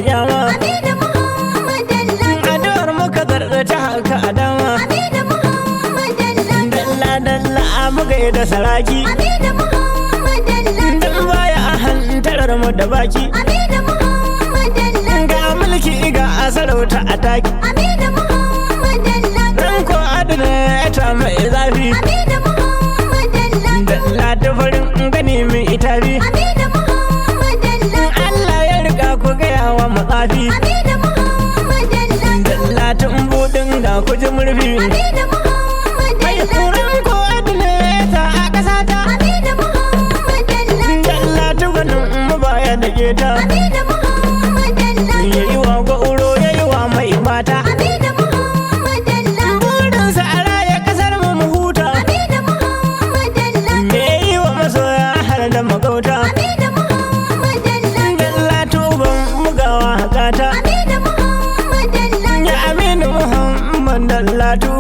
kyama. Aminu Muhammad Dallatun. Addu'ar muka zarta haka a dama. Aminu Muhammad Dallatun. Dalla dalla muka yi da saraki. Aminu Muhammad Dallatun. Dan baya a hantarar mu da baki. Aminu Muhammad Dallatun. Ga mulki ga sarauta a taki. Aminu Muhammad Dallatun. Dan ko adana ta mai zafi. Aminu Muhammad Dallatun. Dallatu farin gani mai itabi. Aminu Muhammad Dallatun. Allah ya riga ku gaya wa matsafi. Aminu Muhammad Dallatun. Dallatun Bodinga ku ji murfi. Aminu Muhammad Ai Dallatun. kuran ko adana ta a ƙasa ta. Aminu Muhammad Dallatun. Dallatu ganin mu baya da keta. Aminu Muhammad Dallatun. Yayi wa gwauro yayi wa mai mata. Aminu Muhammad Dallatun. Burinsa a raya ƙasar mu mu huta. Aminu Muhammad Dallatun. Me yi wa masoya har da magauta. Aminu Muhammad Dallatun. Dallatu ban mugawa hakata. Aminu Muhammad Dallatun. Ya Aminu Muhammad Dallatu.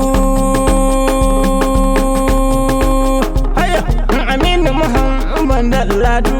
Haya Aminu Muhammad Dallatu.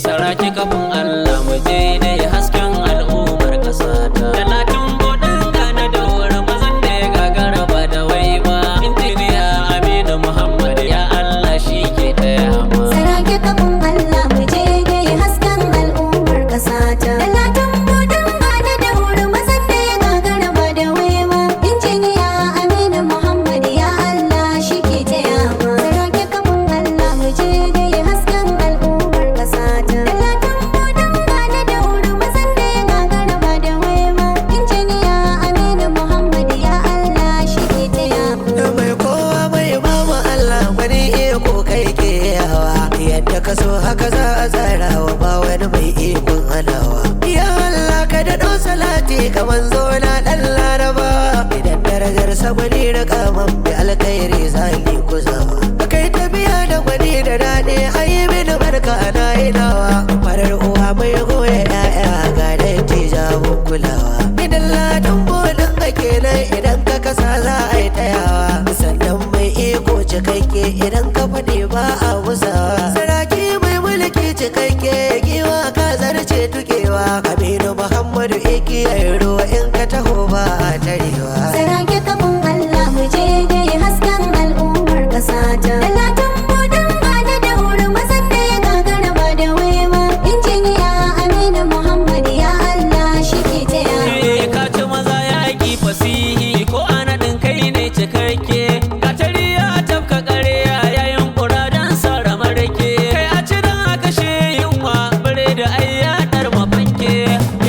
Saraki kafin Allah mu je dai hasken al'ummar ƙasa ta. Dallatun Bodinga na daura mazan da ya gagara ba da wai ba. Injiniya Aminu Muhammad ya Allah shi ke taya ma. Saraki kafin Allah mu je dai hasken al'ummar ƙasa ta. Dallatun Bodinga na daura mazan da ya gagara ba da waiwa. Injiniya Aminu Muhammad ya Allah shi ke taya ma. Saraki kafin Allah mu je dai hasken al'ummar ƙasa ta. Dallatun Bodinga na daura mazan da ya gagara ba da waiwa. Injiniya Aminu Muhammad ya Allah shi ke taya ma. Mai kowa mai bamu Allah wani iko kai ke yawa. Yadda ka so haka za a tsara wa ba wani mai ikon hanawa. Ya Allah ka daɗo salati ka manzo na ɗan laraba. Idan darajar sa gwani da kaman bi alkhairi zaki kuzawa. Kai tafiya da gwani da daɗi ayi mini barka na inawa. Farar uwa mai goya 'ya'ya ga dai jabun kulawa. Idan ladin bolin ka kenan idan ka kasa za a yi tayawa. Sannan mai iko cikakke idan ka faɗi ba a musawa. Saraki mai mulki cikakke giwa ka zarce tukewa. Aminu Muhammadu ikiyar ruwa in ka taho ba a tarewa. Saraki kafin Allah mu je dai hasken al'ummar ƙasa ta. Dallatun Bodinga na daura mazan da ya gagara ba da waiwa. Injiniya Aminu Muhammad ya Allah shi ke taya ma. Ka ci maza yaƙi fasihi ko ana ɗin kai ne cikakke. Ka tariya tafka ƙarya yayin ƙura don sara marake. Kai a ci don a kashe yunwa bare da ayyaɗar mafanke.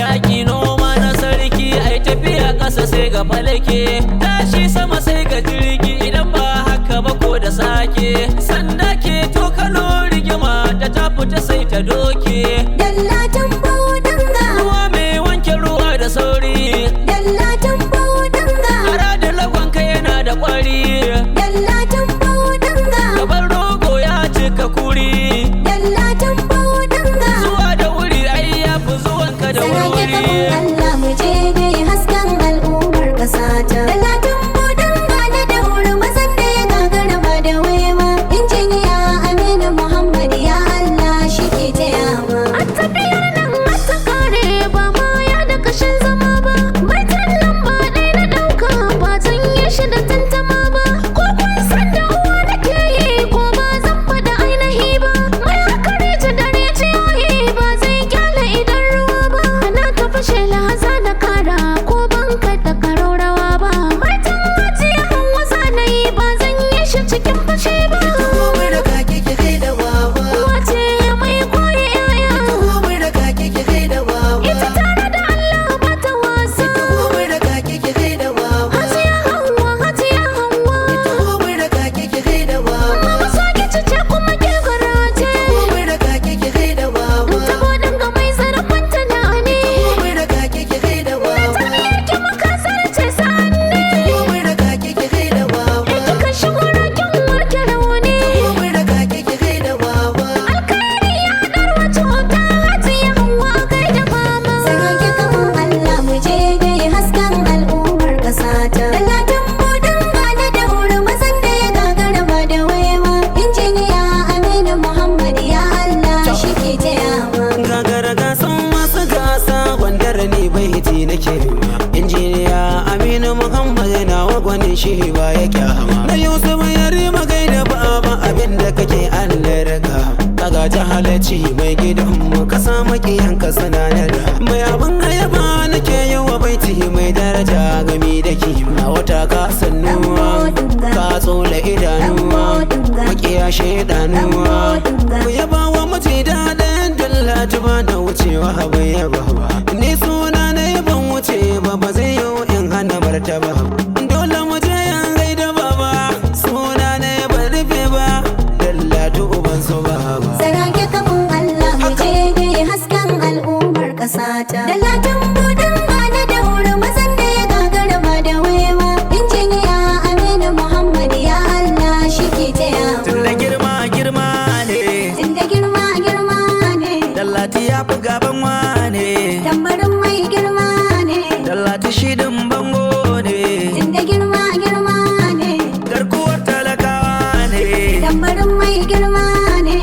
Yaƙi noma na sarki ai tafiya ƙasa sai ga falake. Tashi sama sai ga jirgi idan ba haka ba ko da sake. Sanda ke to kano rigima da ta fita sai ta doke. Dallatun Bodinga. Ruwa mai wanke ruwa da sauri. Dallatun Bodinga. Ara da lagonka yana da kwari. Dallatun Bodinga. Gaban rogo ya cika kuri. Dallatun Bodinga. Zuwa da wuri ai ya fi zuwanka da Saraki wuri. kafin Allah mu je dai hasken al'ummar ƙasa ta. Dallatun Bodinga na daura mazan da ya gagara ba da waiwa. Injiniya Aminu Muhammad ya Allah shi ke taya ma. A tafiyar nan ta kare ba ma ya da kashin zama ba. Mai tallan ba ɗaya na ɗauka ba zan yi shi da tantama ba. Ko kun san da uwa nake yi ko ba zan faɗa ainihi ba. Mai hakari ta dare ciyoyi ba zai kyale idan ruwa ba. Na wani shi ba ya kyama. Na Yusuf ya rima gaida baba abin da kake an riga. Kaga jahalaci mai gidanmu ka sa makiyanka sanadar. Mai abin ayaba nake yi wa baiti mai daraja gami da kima. Wata ka sannuwa ka tsola idanuwa makiya shaidanuwa. Ku yaba wa mace daɗin Dallatu ba da wucewa bai yaba ba. Ni suna na ban wuce ba zai yi in hana martaba. Dole mu je yan gaida baba suna na ban rufe ba. Dallatu uban su baba. Saraki kafin Allah mu je gai hasken al'ummar ƙasata. Dallatun Bodinga na daura mazan da ya gagara ba da waiwa. Injiniya Aminu Muhammad ya Allah shi ke taya mu. Tunda girma girma ne, Tunda girma girma ne, Dallatu ya fi gaban wane. tambarin mai girma ne. Dallatu shidin bango ne, Tunda girma girma ne, garkuwar talakawa ne. tambarin mai girma ne.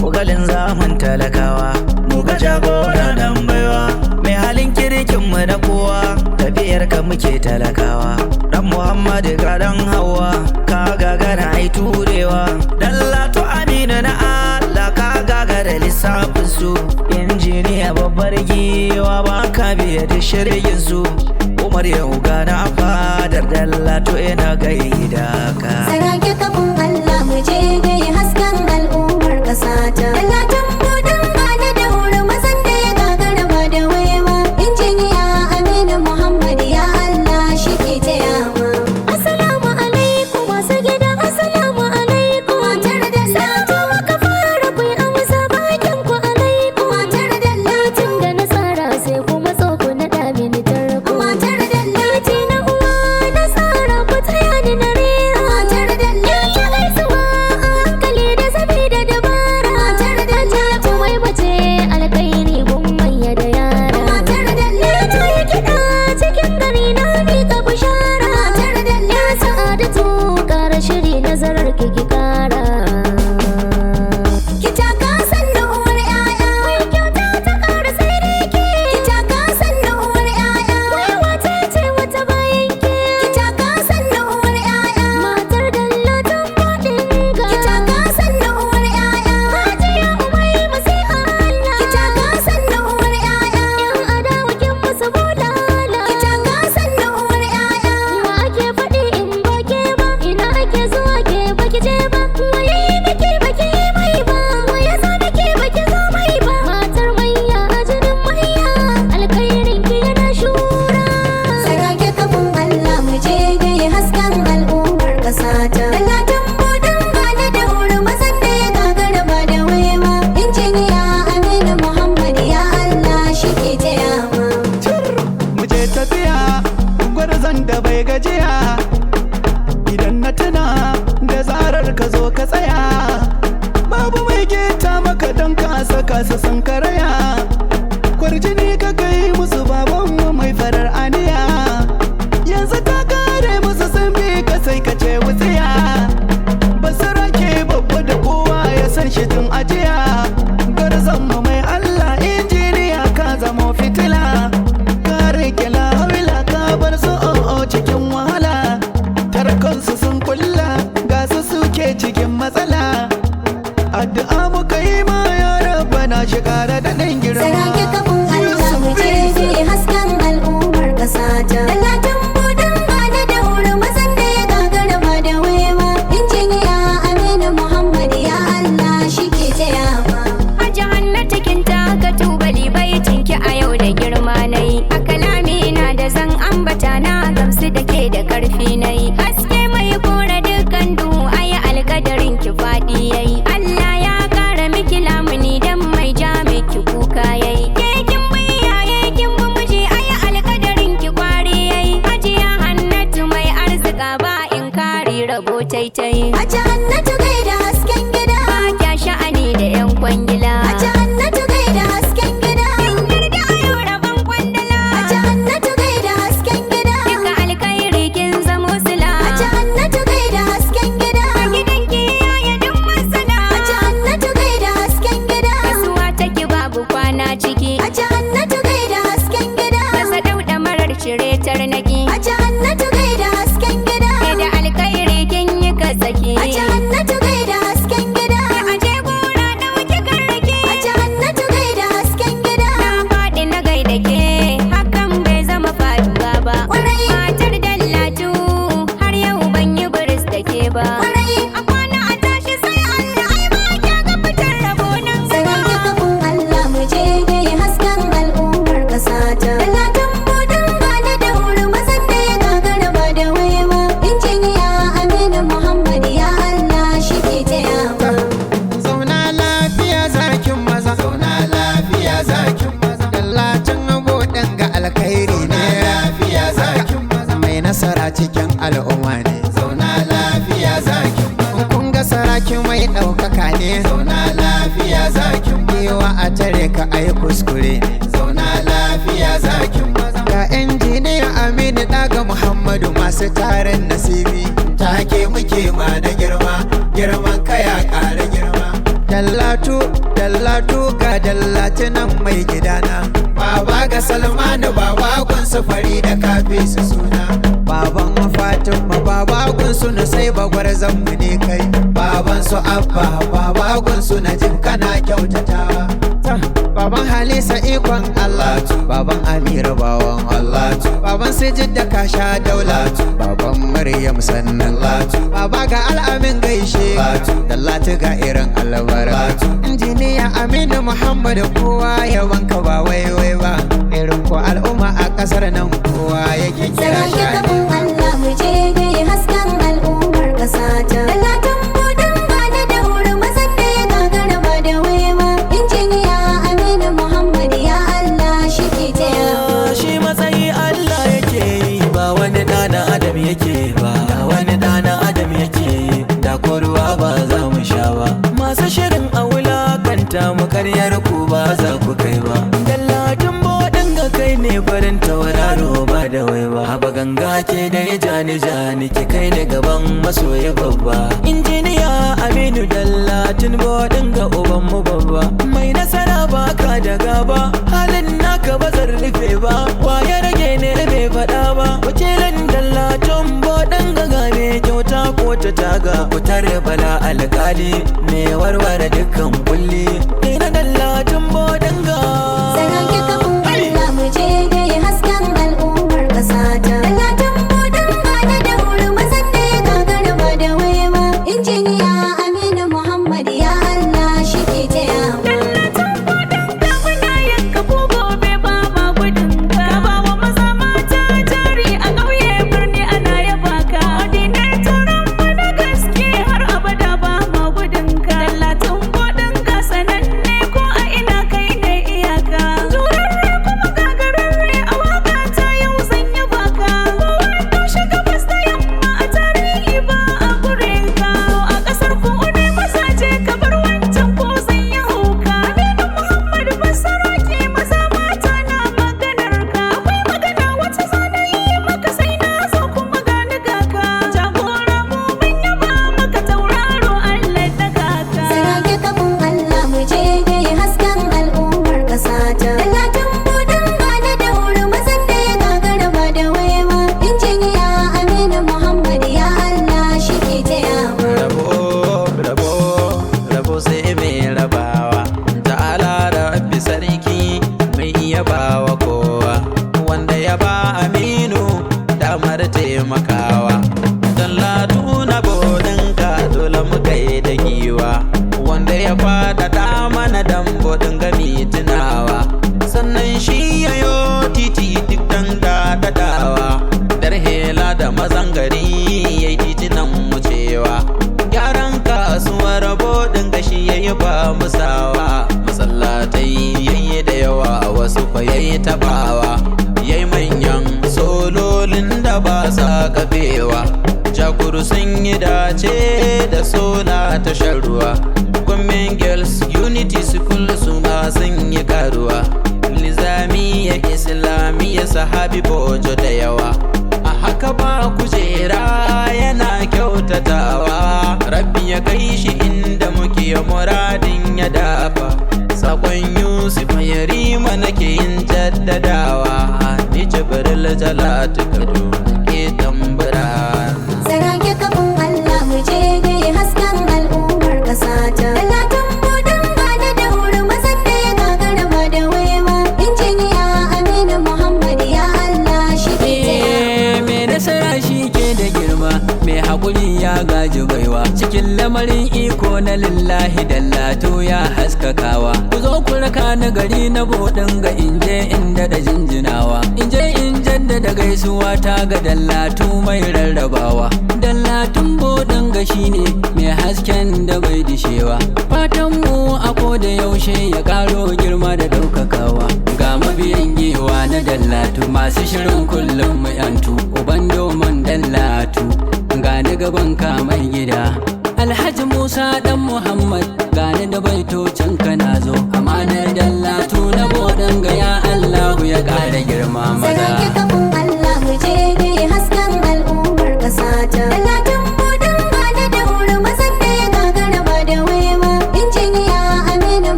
Kogalin zaman talakawa, muka jagora dan baiwa. Mai halin kirkin mu da kowa, tafiyar ka muke talakawa. Dan Muhammadu ga dan Hauwa, ka gagara ai turewa. Dallatu Aminu na Allah ka gagara lissafin su. Injiniya babbar giwa ba ka biya da shirgin su. Umar yau gana a fadar Dallatu ina gaida ka. Saraki kafin Allah mu je gai hasken al'ummar ƙasata. Dallatun Bodinga na daura mazan da ya gagara ba da waiwa. Injiniya Aminu Muhammad ya Allah shi ke taya mu. Assalamu alaikum masu gida, assalamu alaikum. Matar Dallatu maka fara ku yi amsa bakin ku alaikum. Matar Dallatun da na tsara sai kuma tsoko na ɗamini tarko. Matar Dallatu na uwa na tsara ku taya ni na rera. Matar Dallatu gaisuwa a hankali da zabi da dabara. Matar Dallatu mai mace alkairi gun manya da yara. Matar Dallatu ya kiɗa cikin gari na miƙa bishara. Matar Dallatu Sa'adatu ƙara shiri nazarar ki ƙara. Ki taka sannu uwar 'ya'ya. Mai kyauta ta ƙara sai dai ke. Ki taka sannu uwar 'ya'ya. Wai wace ce wata bayan ke. Ki taka sannu uwar 'ya'ya. Matar Dallatun Bodinga. Ki taka sannu uwar 'ya'ya. Hajiya Umayma sai Allah. Ki taka sannu uwar 'ya'ya. Yan adawa kin musu bulala. Ki taka sannu uwar 'ya'ya. Wa ake faɗi in ba ke ba. Ina ake zuwa ke ba ki je ba. Waye yi miki ba ki yi mai ba. Waye zo miki ba ki zo mai ba. Matar mayya a jinin mayya. Alkhairin ki yana shura. Saraki kafin Allah mu je gai hasken al'ummar ƙasata. Dallatun Bodinga na daura mazan da ya gagara ba da waiwa. Injiniya Aminu Muhammad ya Allah shi ke taya mu. mu je tafiya gwarzon da bai gajiya. Idan na tuna da zarar ka zo ka tsaya, babu mai gita maka don ka saka su san karaya. Kwarjini ka kai musu babanmu mai farar aniya. Yanzu ta kare musu sun bi ka sai ka ce wutsiya. Basira ke babba da kowa ya san shi tun ajiya. Gwarzon mu mai Allah injiniya ka zamo fitila. Ka rike lahawila ka bar su o'o cikin wahala. Tarkonsu sun kulla ga su suke cikin matsala. Addu'a muka yi ma ya rabbana shi kara da ɗan girma. Saraki kafin Allah mu je gai hasken al'ummar ƙasata. Dallatun Bodinga na daura mazan da ya gagara ba da waiwa. Injiniya Aminu Muhammad ya Allah shi ke taya mu. Hajji Hannatu kin taka tubali baitinki a yau da girma nayi. A kalami na da zan ambata na gamsu da ke da karfi nayi. Haske mai kora dukkan duhu ayi alkadarin ki faɗi yayi. Allah ya ƙara miki lamuni dan mai ja miki kuka yayi. Ke kin biyaye kin bi miji ayi alkadarin ki kwari yayi. Hajiya Hannatu mai arzika ba in kari rabo taitai. Hajji Hannatu gaida hasken gida. Ba kya sha'ani da 'yan kwangila. Hajji Hannatu gaida hasken gida. Yarda a yau rabon kwandala. Hajji Hannatu gaida hasken gida. Duka alkhairi kin zamo sila. Hajji Hannatu gaida hasken gida. A gidanki yaya duk masana. Hajji Hannatu gaida hasken gida. Kasuwa take babu kwana ciki. Hajji Hannatu gaida hasken gida. Kasa dauɗa marar cire tarnaki. Hajji Hannatu gaida hasken gida. kuskure ne. Zauna lafiya zakin maza. Ga injiniya Aminu Daga Muhammadu masu tarin nasibi. Take muke ma da girma, girman kaya ƙara girma. Dallatu, Dallatu ga Dallatunan mai gidana. Baba ga Salmanu, baba gun sufari da kafi su suna. Baban Fatima, baba gun su na sai bagwarzan mu ne kai. Baban su Abba, baba gun su na jin kana kyautatawa. Baban Halisa ikon Allah, baban Amira bawan Allah, baban Sijid da Kasha Daula, baban Maryam sannan, baba ga Al'amin gaishe, Dallatu ga irin alwara. Injiniya Aminu Muhammad kowa ya wanka ba waiwai ba, irin ko al'umma a kasar nan kowa yake kira Saraki shani. kafin Allah mu je gai hasken al'ummar ƙasa ta. Dallatun Bodinga na dauri mazan da ya gagara ba da waiwa. Injiniya Aminu Muhammad ya Allah shi ke taya. Shi matsayi Allah yake yi ba wani ɗana adam yake ba. Da wani ɗana adam yake yi da ko ruwa ba za mu sha ba. Masu shirin a wulakanta mu karyar ku ba za ku kai ba. Dallatun Bodinga kai ne farin tauraro ba da wai ba. Haba ganga ke da ya jani ki kai ni gaban masoyi babba. Injiniya Aminu Dallatun Bodinga uban mu babba. Mai nasara baka da gaba, halin naka ba zan rufe ba. Wa ya rage ne bai faɗa ba. Wakilin Dallatun Bodinga ga me kyauta ko ta taga. Fitar bala alƙali me warware dukkan kulli. Kai na Dallatun Bodinga. Saraki kafin Allah mu je gai hasken al'ummar ƙasa ta. Dallatun Bodinga na dauri mazan da ya gagara ba da waiwa. Injiniya Aminu Muhammad ya Allah shi ke taya. taimakawa. Dallatun Bodinga dole mu kai da giwa, wanda ya faɗaɗa mana dan Bodinga mi tunawa. Sannan shi yayo titi duk dan daɗaɗawa, dar hela da mazan gari yayi titinan mu cewa. Gyaran kasuwar Bodinga shi yayi ba musawa, masallatai yayi da yawa wasu fa yayi tabawa. Yayi manyan sololin da ba sa kafewa, jakuru sun yi dace da sola ta shan ruwa. Gwamnan girls unity school su ma sun yi karuwa, nizamiya islamiyya sahabi bojo da yawa. A haka ba kujera yana kyautatawa, rabbi ya kai shi inda muke muradin ya dafa. Sakon Yusuf Yarima nake yin jaddadawa, ni Jibril Jalatu Kaduna ke tambura. Saraki kafin Allah mu je gai hasken al'ummar ƙasa ta. Dallatun Bodinga na dauri mazan da ya gagara ba da waiwa. Injiniya Aminu Muhammad ya Allah shi ke taya. Mai nasara shi ke da girma, mai haƙuri ya gaji baiwa. Cikin lamarin iko na lillahi Dallatu ya haskakawa. Ku zo ku raka na gari na Bodinga in je in daɗa jinjinawa. In je in jaddada gaisuwa ta ga Dallatu mai rarrabawa. Dallatun Bodinga shine mai hasken da bai dishewa. Fatan mu a koda yaushe ya ƙaro girma da ɗaukakawa. Ga mabiyan giwa na Dallatu masu shirin kullum mu yantu. Uban domin Dallatu gani gaban ka mai gida. Alhaji Musa dan Muhammad gani da baitocin ka na zo. Amanar Dallatu